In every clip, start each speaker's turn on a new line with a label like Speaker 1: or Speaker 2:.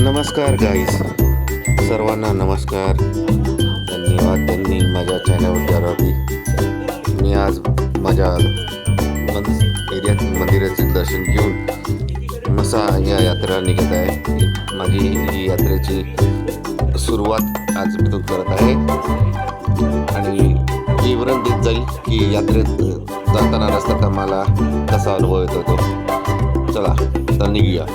Speaker 1: नमस्कार गाईज, सर्वांना नमस्कार. धन्यवाद त्यांनी माझ्या चॅनलवर राहते. मी आज माझ्या एरियात मंदिराचे दर्शन घेऊन मसा या यात्रेला निघत आहे. माझी ही यात्रेची सुरुवात आज मी करत आहे आणि विवरण देत जाईल की यात्रेत जाताना रस्त्यात आम्हाला कसा अनुभव येतो तो. चला तर निघूया.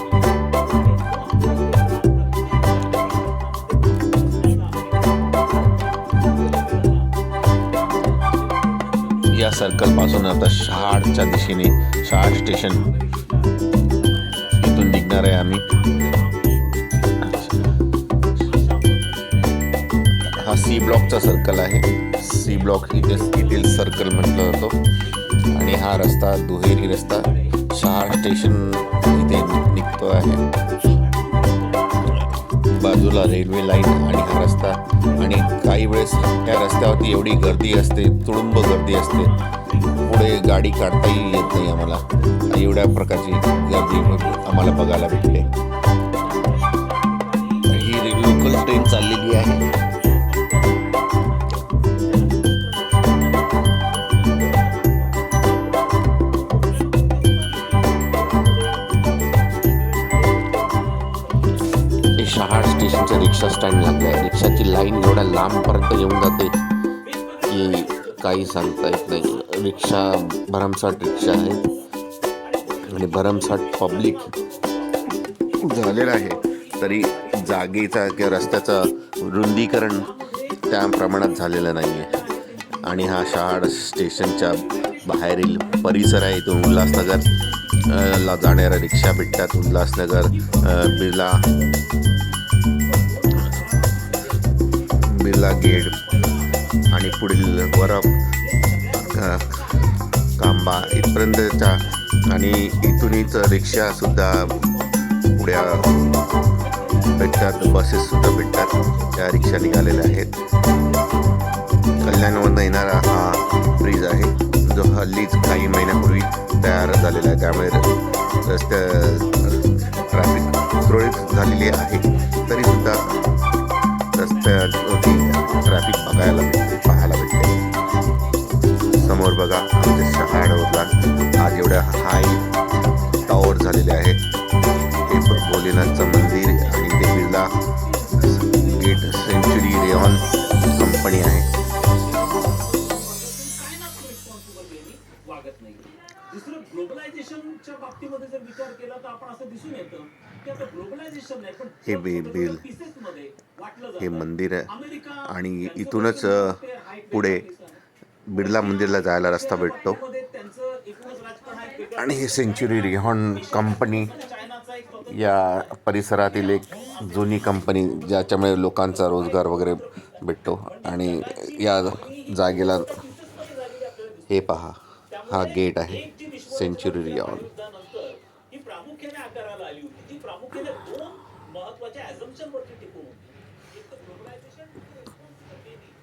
Speaker 1: या सर्कल पासून आता शहाडच्या दिशेने शहाड स्टेशन इथून निघणार आहे आम्ही. हा सी ब्लॉकचा सर्कल आहे. सी ब्लॉक येथील सर्कल म्हटलं जातो आणि हा रस्ता दुहेरी रस्ता शहाड स्टेशन इथे निघतो आहे. बाजूला रेल्वे लाईन आणि हा रस्ता, आणि काही वेळेस या रस्त्यावरती एवढी गर्दी असते, तुडुंब गर्दी असते, पुढे गाडी काढताही येत नाही आम्हाला. एवढ्या प्रकारची गर्दी आम्हाला बघायला भेटते. ही लोकल ट्रेन चाललेली आहे. शहाड स्टेशनच्या रिक्षा स्टँड लागले आहे. रिक्षाची लाईन एवढ्या लांबपर्यंत येऊन जाते की काही सांगता येत नाही. रिक्षा भरमसाठ रिक्षा आहे आणि भरमसाठ पब्लिक झालेलं आहे, तरी जागेचा किंवा रस्त्याचं रुंदीकरण त्या प्रमाणात झालेलं नाही आहे. आणि हा शहाड स्टेशनच्या बाहेरील परिसर आहे. इथून उल्हासनगर ला जाणाऱ्या रिक्षा भेटतात. उल्हासनगर, बिर्ला गेट आणि पुढील वरप, कांबा इथपर्यंतच्या, आणि इथूनच रिक्षासुद्धा पुढ्या भेटतात, बसेससुद्धा भेटतात. त्या रिक्षा निघालेल्या आहेत. कल्याणवरून येणारा हा ब्रिज आहे, जो हल्लीच काही महिन्यापूर्वी तयार झालेला आहे. त्यामुळे ट्रॅफिक सुरळीत झालेली आहे. तरीसुद्धा रस्त्यावरती ट्रॅफिक पाहायला भेटते. समोर बघा आमच्या शहाडवरला आज एवढ्या हाय टावर झालेले आहेत. हे भोलेनाथचं मंदिर आणि ते Birla gate century rayon company आहे. हे बिल हे मंदिर आहे आणि इथूनच पुढे बिर्ला मंदिरला जायला रस्ता भेटतो. आणि हे सेंचुरी रेऑन कंपनी या परिसरातील एक जुनी कंपनी, ज्याच्यामुळे लोकांचा रोजगार वगैरे भेटतो. आणि या जागेला हे पहा, हा गेट आहे सेंचुरी रेऑन.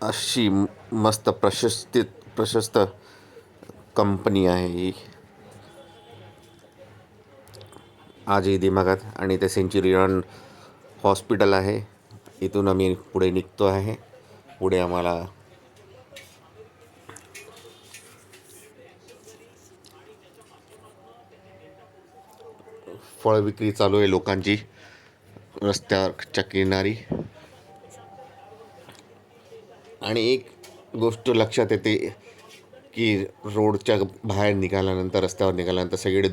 Speaker 1: अशी मस्त प्रशस्त कंपनी आहे ही आजही दिमागात. आणि ते सेंचुरी रेऑन हॉस्पिटल आहे. इथून आम्ही पुढे निघतो आहे. पुढे आम्हाला फळ विक्री चालू आहे लोकांची रस्त्याच्या किनारी. आणि एक गोष्ट लक्षात येते की रोडच्या बाहेर निघाल्यानंतर, रस्त्यावर निघाल्यानंतर सगळीकडे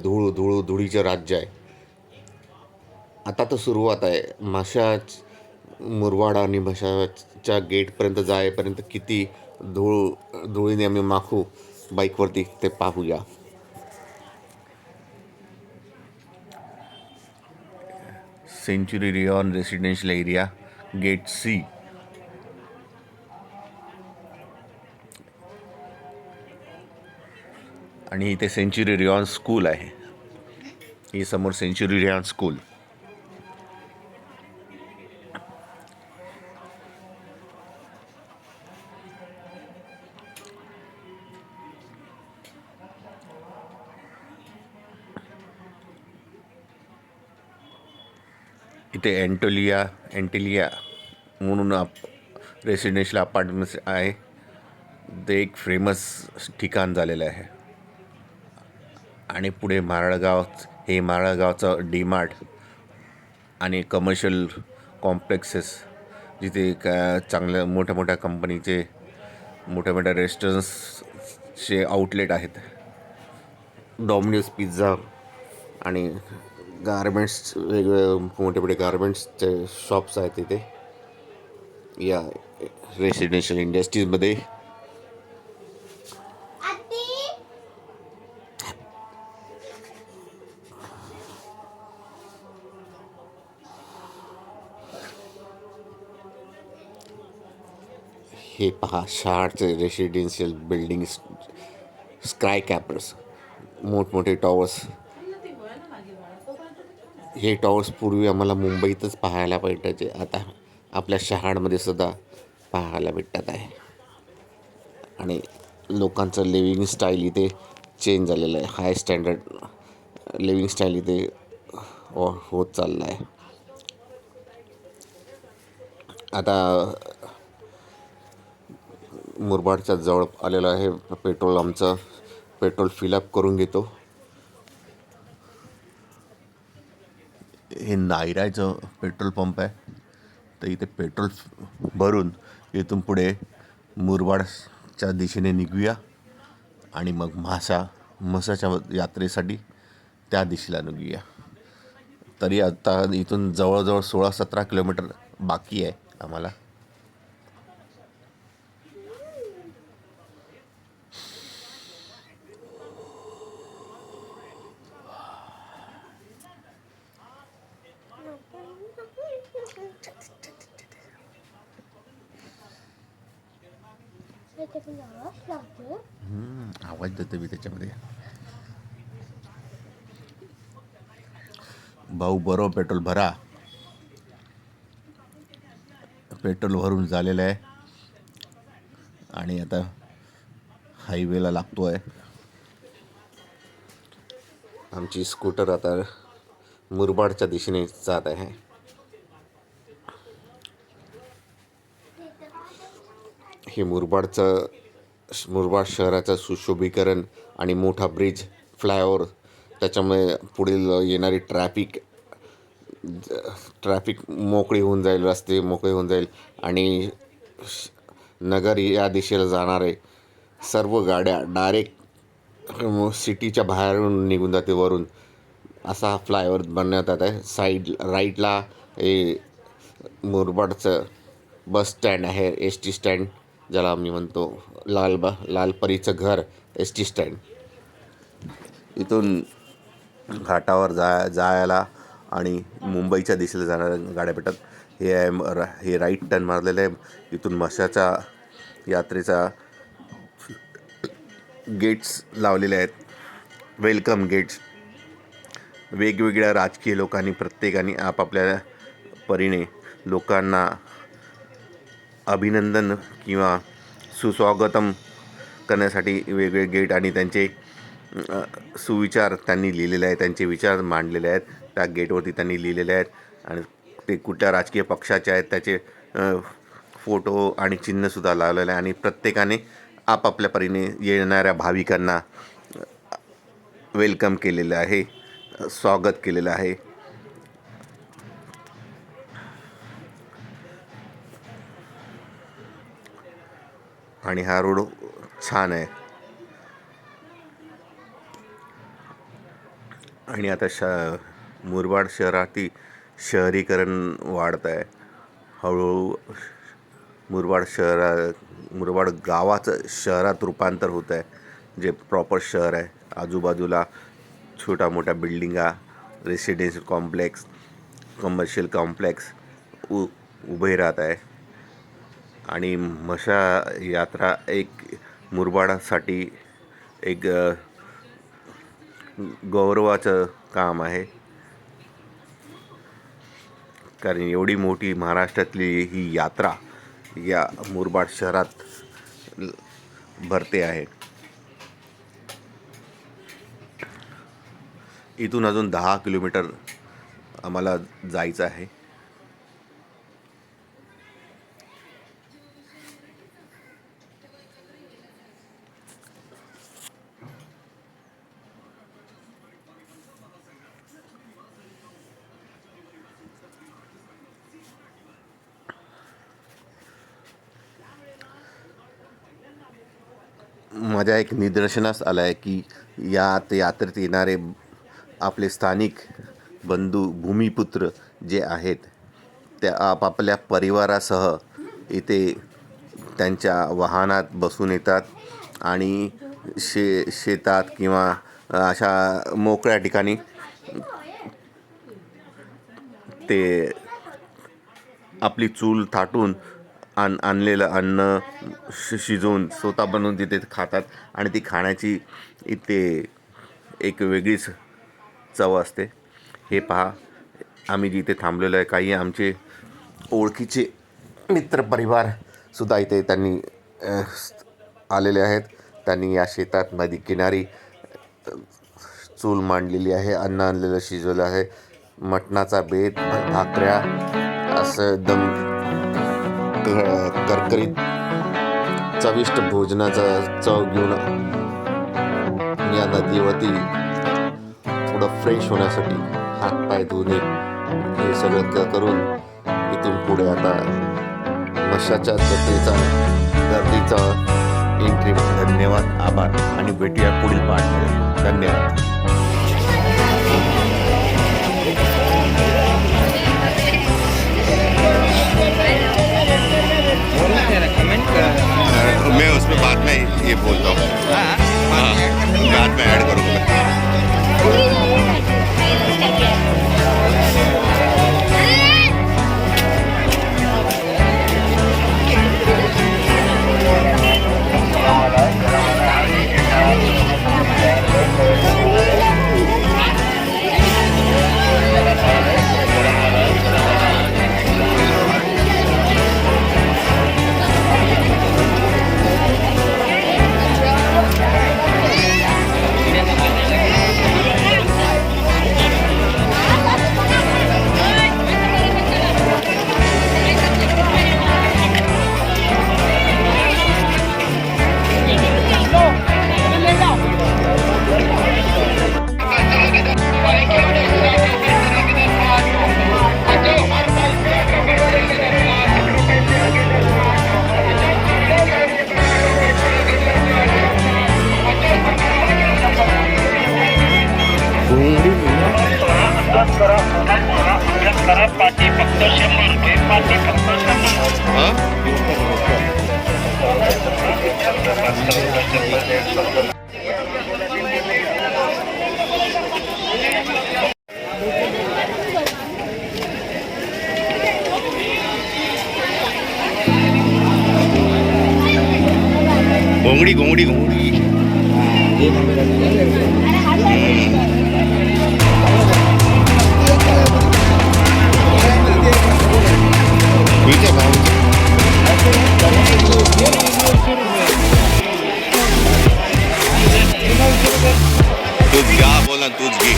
Speaker 1: धुळीचं राज्य आहे. आता तर सुरुवात आहे. मुरवाड आणि म्हशाच्या गेटपर्यंत जायपर्यंत किती धुळीने आम्ही माखू बाईकवरती ते पाहूया. Century rayon residential area, gate C. आणि इथे सेंचुरी रेऑन स्कूल आहे. ही समोर सेंचुरी रेऑन स्कूल. इथे एंटेलिया म्हणून रेसिडेन्शियल अपार्टमेंट्स आहे. ते एक फेमस ठिकाण झालेलं आहे. आणि पुढे हे मारळगावचं डीमार्ट आणि कमर्शियल कॉम्प्लेक्सेस, जिथे चांगल्या मोठ्या मोठ्या कंपनीचे मोठ्या मोठ्या रेस्टॉरंट्सचे आउटलेट आहेत. डॉमिनोज पिझ्झा आणि गारमेंट्स, वेगवेगळे मोठे मोठे गारमेंट्सचे शॉप्स आहेत तिथे या रेसिडेन्शियल इंडस्ट्रीजमध्ये. हे पहा, शहराचे रेसिडेन्शियल बिल्डिंग्स, स्काय कॅपर्स, मोठमोठे टॉवर्स. हे टॉवर्स पूर्वी आम्हाला मुंबईतच पाहायला भेटायचे, आता आपल्या शहरामध्ये सुद्धा पाहायला भेटत आहे. आणि लोकांचं लिव्हिंग स्टाईल इथे चेंज झालेलं आहे. हाय स्टँडर्ड लिव्हिंग स्टाईल इथे होत चाललं आहे. आता मुरबाडच्या जवळ आलेलं आहे. आमचं पेट्रोल फिलअप करून घेतो. हे नायराचं पेट्रोल पंप आहे. तर इथे पेट्रोल भरून इथून पुढे मुरबाडच्या दिशेने निघूया आणि मग म्हसाच्या यात्रेसाठी त्या दिशेला निघूया. तरी आता इथून जवळजवळ 16-17 किलोमीटर बाकी आहे आम्हाला. आवाज देतो मी त्याच्यामध्ये. भाऊ बरोबर पेट्रोल भरा. पेट्रोल भरून झालेलं आहे आणि आता हायवेला लागतो आहे. आमची स्कूटर आता मुरबाडच्या दिशेने जात आहे. हे मुरबाड शहराचं सुशोभीकरण आणि मोठा ब्रिज, फ्लायओव्हर, त्याच्यामुळे पुढील येणारी ट्रॅफिक मोकळी होऊन जाईल, रस्ते मोकळे होऊन जाईल आणि नगर या दिशेला जाणारे सर्व गाड्या डायरेक्ट सिटीच्या बाहेरून निघून जाते वरून. असा फ्लायओव्हर बनवण्यात आला आहे. राईटला हे मुरबाडचं बस स्टँड आहे, एस टी स्टँड ज्याला आम्ही म्हणतो, लालपरीचं घर एस टी स्टँड. इथून घाटावर जायला आणि मुंबईच्या दिशेला जाणाऱ्या गाड्या भेटतात. हे राईट टर्न मारलेलं आहे. इथून म्हसाच्या यात्रेचा गेट्स लावलेले आहेत, वेलकम गेट्स. वेगवेगळ्या राजकीय लोकांनी प्रत्येकाने आपापल्या परीने लोकांना अभिनंदन किंवा सुस्वागतम करण्यासाठी वेगवेगळे गेट आणि त्यांचे सुविचार त्यांनी लिहिलेले आहेत, त्यांचे विचार मांडलेले आहेत त्या गेटवरती त्यांनी लिहिलेले आहेत. आणि ते कुठल्या राजकीय पक्षाचे आहेत त्याचे फोटो आणि चिन्हसुद्धा लावलेलं आहे. आणि प्रत्येकाने आपापल्या परीने येणाऱ्या भाविकांना वेलकम केलेलं आहे, स्वागत केलेलं आहे. आणि हा रोड छान आहे. आणि आता मुरबाड शहरातील शहरीकरण वाढत आहे. हळूहळू मुरबाड गावाचं शहरात रूपांतर होत आहे, जे प्रॉपर शहर आहे. आजूबाजूला छोट्या मोठ्या बिल्डिंगा, रेसिडेन्शियल कॉम्प्लेक्स, कमर्शियल कॉम्प्लेक्स उभे राहत आहे. आणि म्हसा यात्रा एक मुरबाडासाठी एक गौरवाचं काम आहे, कारण एवढी मोठी महाराष्ट्रातली ही यात्रा या मुरबाड शहरात भरते आहे. इथून अजून 10 किलोमीटर आम्हाला जायचं आहे. माझ्या एक निदर्शनास आलं आहे की यात्रेत येणारे आपले स्थानिक बंधू भूमिपुत्र जे आहेत त्या आपापल्या परिवारासह इथे त्यांच्या वाहनात बसून येतात आणि शेतात किंवा अशा मोकळ्या ठिकाणी ते आपली चूल थाटून आणलेलं अन्न शिजवून स्वतः बनवून तिथे खातात आणि ती खाण्याची इथे एक वेगळीच चव असते. हे पहा, आम्ही जिथे थांबलेलो आहे काही आमचे ओळखीचे मित्रपरिवारसुद्धा इथे त्यांनी आलेले आहेत. त्यांनी या शेतात नदी किनारी चूल मांडलेली आहे, अन्न आणलेलं शिजवलं आहे. मटणाचा बेत, भाकऱ्या असं एकदम करकरीत चविष्ट भोजनाचा चव घेऊन या नदीवरती थोडं फ्रेश होण्यासाठी हातपाय धुणे हे सगळं करून इथून पुढे आता मशाच्या गर्दीचा एंट्री. धन्यवाद, आभार आणि भेटूया पुढील पार्टमध्ये. धन्यवाद. मैं उसमें बाद में ये बोलता हूँ, बाद में ऐड करूँगा.
Speaker 2: पाटी फक्त 100 रुपये. पाटी फक्त 100.
Speaker 1: घोंगडी घोंगडी घोंगडी ठीक आहे भाऊ. तूच घ्या बोला, तूच घे.